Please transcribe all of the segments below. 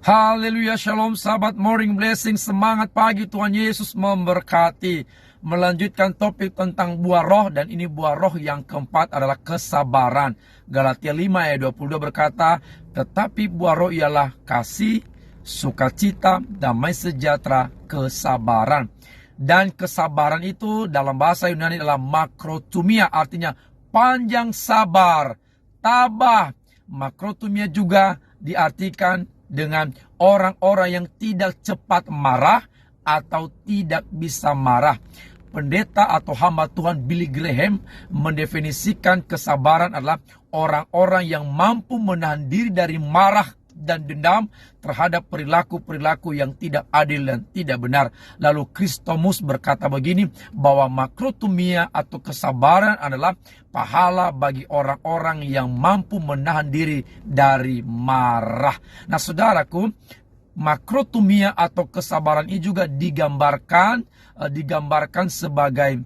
Haleluya, shalom sahabat Morning Blessing. Semangat pagi, Tuhan Yesus memberkati. Melanjutkan topik tentang buah roh, dan ini buah roh yang keempat adalah kesabaran. Galatia 5 ayat 22 berkata, tetapi buah roh ialah kasih, sukacita, damai sejahtera, kesabaran. Dan kesabaran itu dalam bahasa Yunani adalah makrotumia, artinya panjang sabar, tabah. Makrotumia juga diartikan dengan orang-orang yang tidak cepat marah atau tidak bisa marah. Pendeta atau hamba Tuhan Billy Graham mendefinisikan kesabaran adalah orang-orang yang mampu menahan diri dari marah dan dendam terhadap perilaku-perilaku yang tidak adil dan tidak benar. Lalu Kristomus berkata begini, bahwa makrotumia atau kesabaran adalah pahala bagi orang-orang yang mampu menahan diri dari marah. Nah saudaraku, makrotumia atau kesabaran ini juga digambarkan sebagai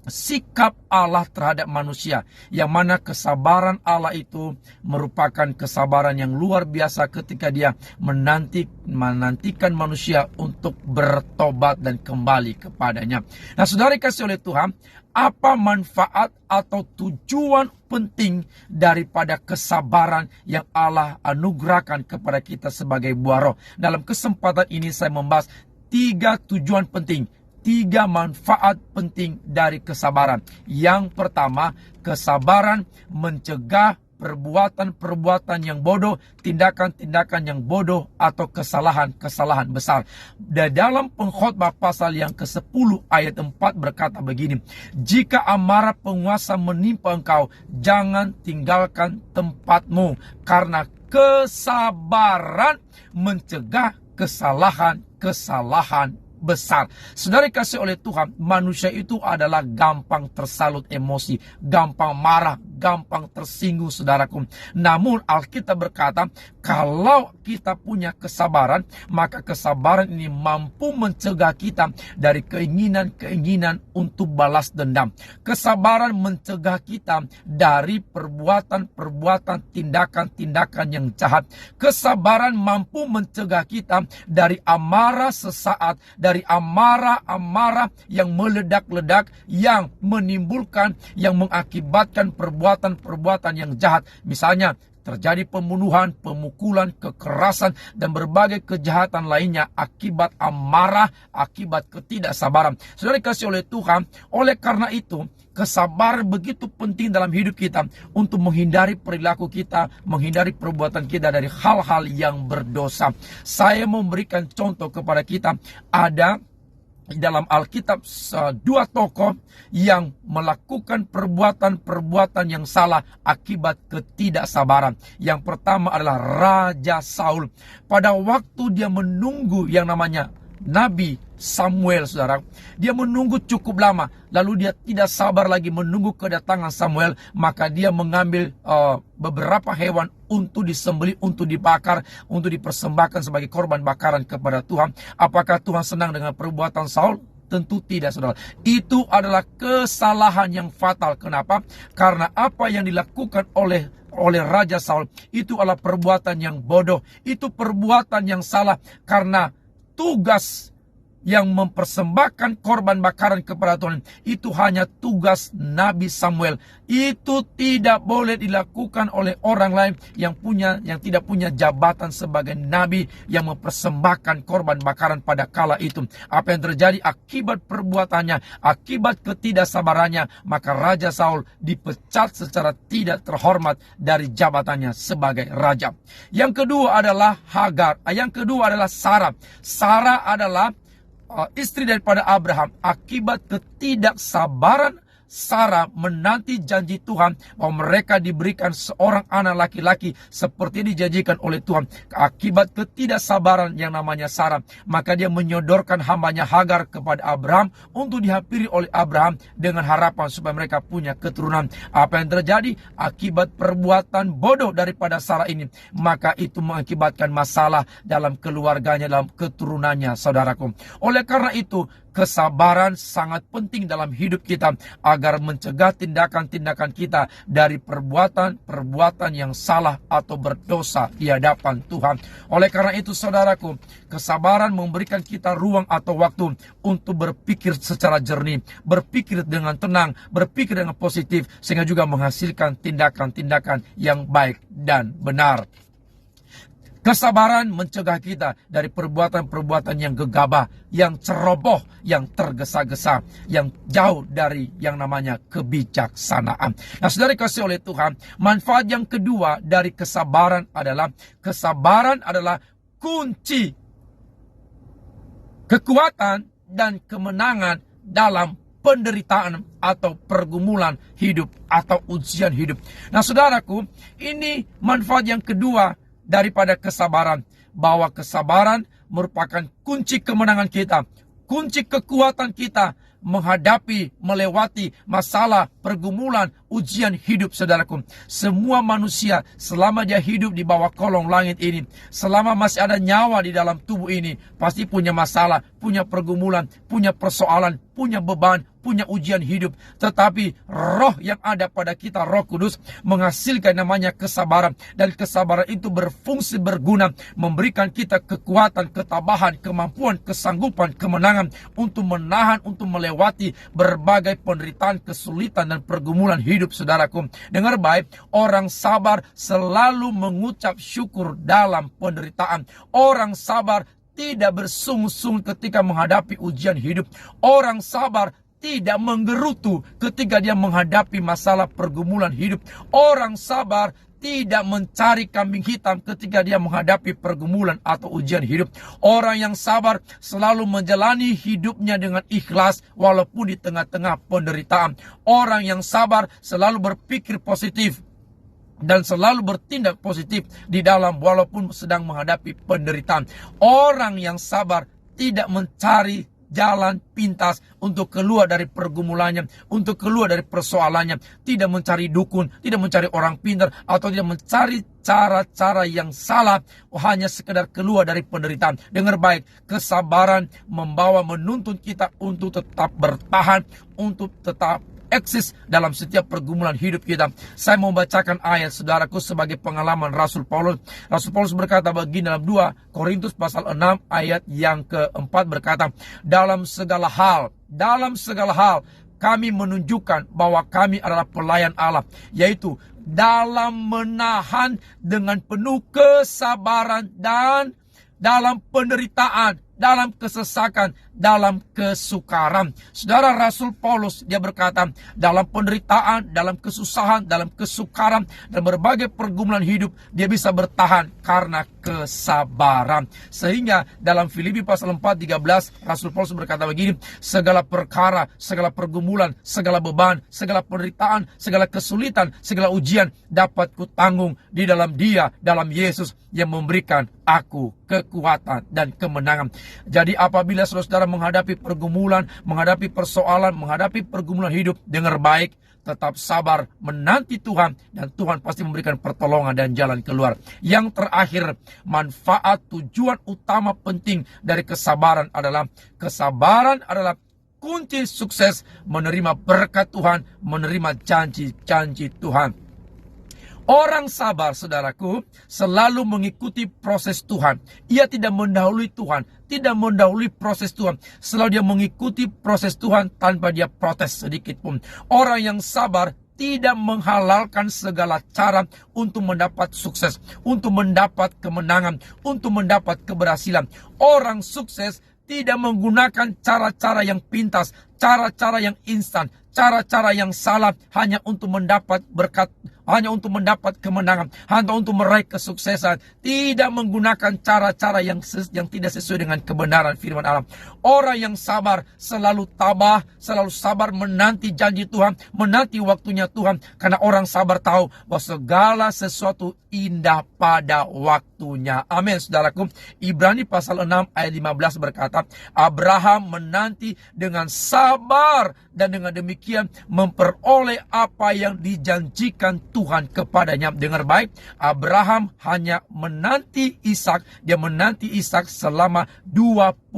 sikap Allah terhadap manusia, yang mana kesabaran Allah itu merupakan kesabaran yang luar biasa ketika dia menantikan manusia untuk bertobat dan kembali kepadanya. Nah saudara kasih oleh Tuhan, apa manfaat atau tujuan penting daripada kesabaran yang Allah anugerahkan kepada kita sebagai buah roh? Dalam kesempatan ini saya membahas 3 tujuan penting, 3 manfaat penting dari kesabaran. Yang pertama, kesabaran mencegah perbuatan-perbuatan yang bodoh, tindakan-tindakan yang bodoh atau kesalahan-kesalahan besar. Dan dalam Pengkhotbah pasal yang ke-10 ayat 4 berkata begini, jika amarah penguasa menimpa engkau, jangan tinggalkan tempatmu, karena kesabaran mencegah kesalahan-kesalahan besar. Saudara kasih oleh Tuhan, manusia itu adalah gampang tersalut emosi, gampang marah, gampang tersinggung saudaraku. Namun Alkitab berkata, kalau kita punya kesabaran, maka kesabaran ini mampu mencegah kita dari keinginan-keinginan untuk balas dendam. Kesabaran mencegah kita dari perbuatan-perbuatan, tindakan-tindakan yang jahat. Kesabaran mampu mencegah kita dari amarah sesaat, dari amarah-amarah yang meledak-ledak, yang menimbulkan, yang mengakibatkan perbuatan-perbuatan yang jahat. Misalnya terjadi pembunuhan, pemukulan, kekerasan, dan berbagai kejahatan lainnya akibat amarah, akibat ketidaksabaran. Saudara dikasih oleh Tuhan, oleh karena itu kesabaran begitu penting dalam hidup kita untuk menghindari perilaku kita, menghindari perbuatan kita dari hal-hal yang berdosa. Saya memberikan contoh kepada kita, ada dalam Alkitab 2 tokoh yang melakukan perbuatan-perbuatan yang salah akibat ketidaksabaran. Yang pertama adalah Raja Saul. Pada waktu dia menunggu yang namanya Nabi Samuel, saudara, dia menunggu cukup lama, lalu dia tidak sabar lagi menunggu kedatangan Samuel, maka dia mengambil beberapa hewan untuk disembelih, untuk dibakar, untuk dipersembahkan sebagai korban bakaran kepada Tuhan. Apakah Tuhan senang dengan perbuatan Saul? Tentu tidak, saudara. Itu adalah kesalahan yang fatal. Kenapa? Karena apa yang dilakukan oleh Raja Saul itu adalah perbuatan yang bodoh, itu perbuatan yang salah, karena tugas yang mempersembahkan korban bakaran kepada Tuhan itu hanya tugas Nabi Samuel. Itu tidak boleh dilakukan oleh orang lain yang tidak punya jabatan sebagai nabi yang mempersembahkan korban bakaran pada kala itu. Apa yang terjadi akibat perbuatannya, akibat ketidaksabarannya, maka Raja Saul dipecat secara tidak terhormat dari jabatannya sebagai raja. Yang kedua adalah Hagar. Yang kedua adalah Sarah. Sarah adalah istri daripada Abraham. Akibat ketidaksabaran Sarah menanti janji Tuhan bahwa mereka diberikan seorang anak laki-laki seperti dijanjikan oleh Tuhan. Akibat ketidaksabaran yang namanya Sarah, maka dia menyodorkan hambanya Hagar kepada Abraham untuk dihampiri oleh Abraham dengan harapan supaya mereka punya keturunan. Apa yang terjadi? Akibat perbuatan bodoh daripada Sarah ini, maka itu mengakibatkan masalah dalam keluarganya, dalam keturunannya, saudaraku. Oleh karena itu, Kesabaran sangat penting dalam hidup kita agar mencegah tindakan-tindakan kita dari perbuatan-perbuatan yang salah atau berdosa di hadapan Tuhan. Oleh karena itu saudaraku, kesabaran memberikan kita ruang atau waktu untuk berpikir secara jernih, berpikir dengan tenang, berpikir dengan positif, sehingga juga menghasilkan tindakan-tindakan yang baik dan benar. Kesabaran mencegah kita dari perbuatan-perbuatan yang gegabah, yang ceroboh, yang tergesa-gesa, yang jauh dari yang namanya kebijaksanaan. Nah, saudara kasih oleh Tuhan, manfaat yang kedua dari kesabaran adalah kunci kekuatan dan kemenangan dalam penderitaan atau pergumulan hidup atau ujian hidup. Nah, saudaraku, ini manfaat yang kedua daripada kesabaran, bahwa kesabaran merupakan kunci kemenangan kita, kunci kekuatan kita menghadapi, melewati masalah, pergumulan, ujian hidup saudaraku. Semua manusia selama dia hidup di bawah kolong langit ini, selama masih ada nyawa di dalam tubuh ini, pasti punya masalah, punya pergumulan, punya persoalan, punya beban, punya ujian hidup. Tetapi roh yang ada pada kita, Roh Kudus, menghasilkan namanya kesabaran. Dan kesabaran itu berfungsi berguna, memberikan kita kekuatan, ketabahan, kemampuan, kesanggupan, kemenangan untuk menahan, untuk melewati berbagai penderitaan, kesulitan, dan pergumulan hidup saudaraku. Dengar baik, orang sabar selalu mengucap syukur dalam penderitaan. Orang sabar tidak bersungut-sungut ketika menghadapi ujian hidup. Orang sabar tidak menggerutu ketika dia menghadapi masalah pergumulan hidup. Orang sabar tidak mencari kambing hitam ketika dia menghadapi pergumulan atau ujian hidup. Orang yang sabar selalu menjalani hidupnya dengan ikhlas walaupun di tengah-tengah penderitaan. Orang yang sabar selalu berpikir positif dan selalu bertindak positif di dalam walaupun sedang menghadapi penderitaan. Orang yang sabar tidak mencari jalan pintas untuk keluar dari pergumulannya, untuk keluar dari persoalannya, tidak mencari dukun, tidak mencari orang pintar, atau tidak mencari cara-cara yang salah, hanya sekedar keluar dari penderitaan. Dengar baik, kesabaran menuntun kita untuk tetap bertahan, untuk tetap eksis dalam setiap pergumulan hidup kita. Saya mau bacakan ayat saudaraku sebagai pengalaman Rasul Paulus. Rasul Paulus berkata begini dalam 2 Korintus pasal 6 ayat yang keempat berkata, dalam segala hal kami menunjukkan bahwa kami adalah pelayan Allah, yaitu dalam menahan dengan penuh kesabaran dan dalam penderitaan, dalam kesesakan, dalam kesukaran. Saudara, Rasul Paulus dia berkata, dalam penderitaan, dalam kesusahan, dalam kesukaran, dan berbagai pergumulan hidup, dia bisa bertahan karena kesabaran. Sehingga dalam Filipi pasal 4:13, Rasul Paulus berkata begini, segala perkara, segala pergumulan, segala beban, segala penderitaan, segala kesulitan, segala ujian dapat kutanggung di dalam Dia, dalam Yesus yang memberikan aku kekuatan dan kemenangan. Jadi apabila saudara menghadapi pergumulan, menghadapi persoalan, menghadapi pergumulan hidup, dengar baik, tetap sabar, menanti Tuhan, dan Tuhan pasti memberikan pertolongan dan jalan keluar. Yang terakhir, manfaat tujuan utama penting dari kesabaran adalah kunci sukses menerima berkat Tuhan, menerima janji-janji Tuhan. Orang sabar, saudaraku, selalu mengikuti proses Tuhan. Ia tidak mendahului Tuhan, tidak mendahului proses Tuhan. Selalu dia mengikuti proses Tuhan tanpa dia protes sedikit pun. Orang yang sabar tidak menghalalkan segala cara untuk mendapat sukses, untuk mendapat kemenangan, untuk mendapat keberhasilan. Orang sukses tidak menggunakan cara-cara yang pintas, cara-cara yang instan, cara-cara yang salah hanya untuk mendapat berkat, hanya untuk mendapat kemenangan, hanya untuk meraih kesuksesan. Tidak menggunakan cara-cara yang tidak sesuai dengan kebenaran firman Allah. Orang yang sabar selalu tabah, selalu sabar menanti janji Tuhan, menanti waktunya Tuhan. Karena orang sabar tahu bahwa segala sesuatu indah pada waktunya. Amin, saudaraku. Ibrani pasal 6 ayat 15 berkata, Abraham menanti dengan sabar dan dengan demikian memperoleh apa yang dijanjikan Tuhan Tuhan kepadanya. Dengar baik, Abraham hanya menanti Ishak. Dia menanti Ishak selama 25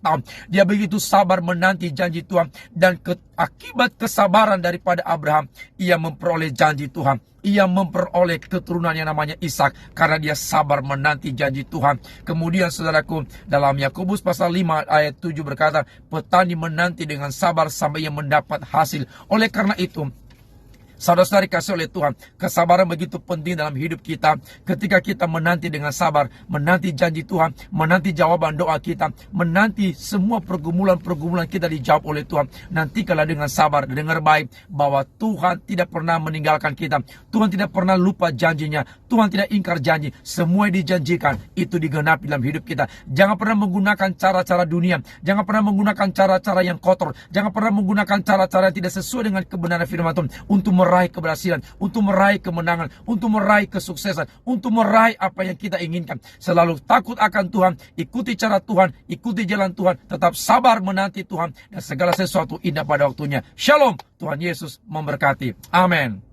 tahun. Dia begitu sabar menanti janji Tuhan. Dan akibat kesabaran daripada Abraham, ia memperoleh janji Tuhan. Ia memperoleh keturunan yang namanya Ishak karena dia sabar menanti janji Tuhan. Kemudian saudaraku, dalam Yakobus pasal 5 ayat 7 berkata, petani menanti dengan sabar sampai ia mendapat hasil. Oleh karena itu, saudara-saudari kasih oleh Tuhan, kesabaran begitu penting dalam hidup kita. Ketika kita menanti dengan sabar, menanti janji Tuhan, menanti jawaban doa kita, menanti semua pergumulan-pergumulan kita dijawab oleh Tuhan. Nantikanlah dengan sabar. Dengar baik bahwa Tuhan tidak pernah meninggalkan kita. Tuhan tidak pernah lupa janjinya. Tuhan tidak ingkar janji. Semua yang dijanjikan itu digenapi dalam hidup kita. Jangan pernah menggunakan cara-cara dunia. Jangan pernah menggunakan cara-cara yang kotor. Jangan pernah menggunakan cara-cara yang tidak sesuai dengan kebenaran firman Tuhan untuk meraih keberhasilan, untuk meraih kemenangan, untuk meraih kesuksesan, untuk meraih apa yang kita inginkan. Selalu takut akan Tuhan, ikuti cara Tuhan, ikuti jalan Tuhan, tetap sabar menanti Tuhan, dan segala sesuatu indah pada waktunya. Shalom, Tuhan Yesus memberkati. Amin.